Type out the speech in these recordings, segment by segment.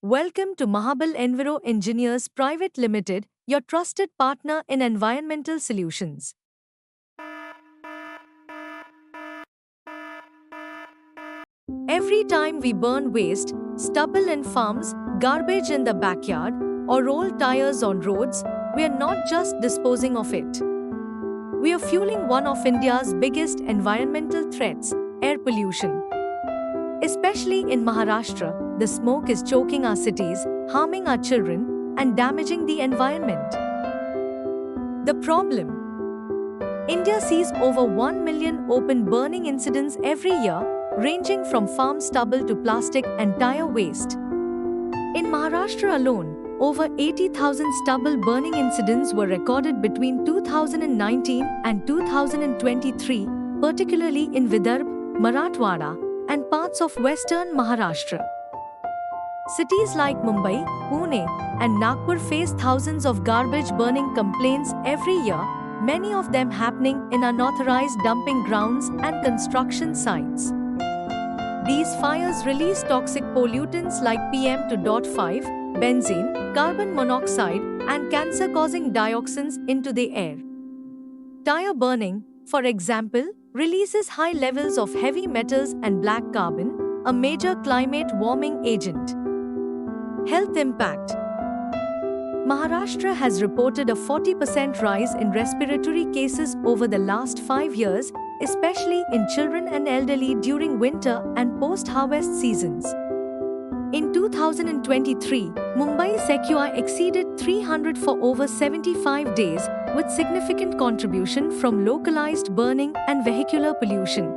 Welcome to Mahabal Enviro Engineers Private Limited, your trusted partner in environmental solutions. Every time we burn waste, stubble in farms, garbage in the backyard, or roll tires on roads, we are not just disposing of it. We are fueling one of India's biggest environmental threats, air pollution. Especially in Maharashtra, the smoke is choking our cities, harming our children, and damaging the environment. The problem: India sees over 1 million open burning incidents every year, ranging from farm stubble to plastic and tire waste. In Maharashtra alone, over 80,000 stubble burning incidents were recorded between 2019 and 2023, particularly in Vidarbha, Marathwada, and parts of western Maharashtra. Cities like Mumbai, Pune, and Nagpur face thousands of garbage burning complaints every year, many of them happening in unauthorized dumping grounds and construction sites. These fires release toxic pollutants like PM2.5, benzene, carbon monoxide, and cancer-causing dioxins into the air. Tire burning, for example, releases high levels of heavy metals and black carbon, a major climate warming agent. Health impact: Maharashtra has reported a 40% rise in respiratory cases over the last 5 years, especially in children and elderly during winter and post-harvest seasons. In 2023, Mumbai's AQI exceeded 300 for over 75 days, with significant contribution from localized burning and vehicular pollution.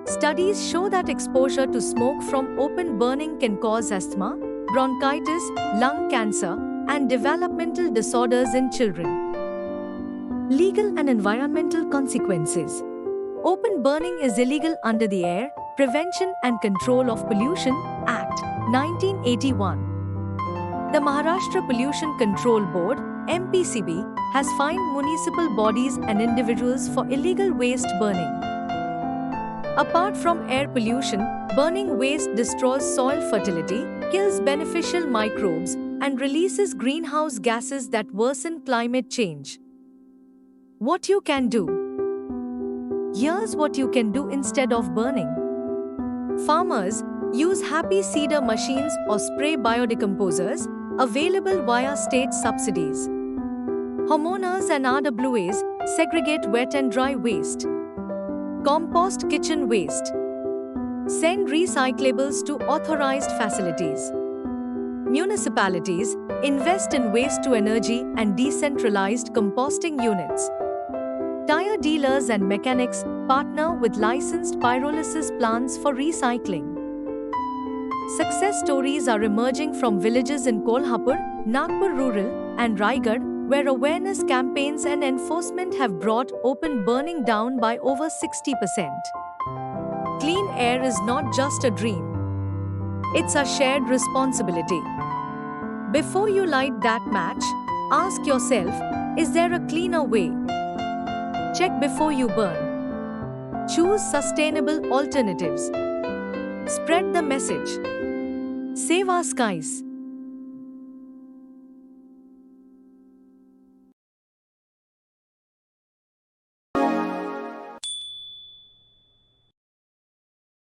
Studies show that exposure to smoke from open burning can cause asthma, bronchitis, lung cancer, and developmental disorders in children. Legal and environmental consequences: open burning is illegal under the Air Prevention and Control of Pollution Act, 1981. The Maharashtra Pollution Control Board, MPCB, has fined municipal bodies and individuals for illegal waste burning. Apart from air pollution, burning waste destroys soil fertility, kills beneficial microbes, and releases greenhouse gases that worsen climate change. What you can do? Here's what you can do instead of burning. Farmers, use happy seeder machines or spray biodecomposers, available via state subsidies. Homeowners and RWAs, segregate wet and dry waste. Compost kitchen waste. Send recyclables to authorized facilities. Municipalities, invest in waste-to-energy and decentralized composting units. Tire dealers and mechanics, partner with licensed pyrolysis plants for recycling. Success stories are emerging from villages in Kolhapur, Nagpur Rural, and Raigad, where awareness campaigns and enforcement have brought open burning down by over 60%. Clean air is not just a dream. It's a shared responsibility. Before you light that match, ask yourself, is there a cleaner way? Check before you burn. Choose sustainable alternatives. Spread the message. Save our skies.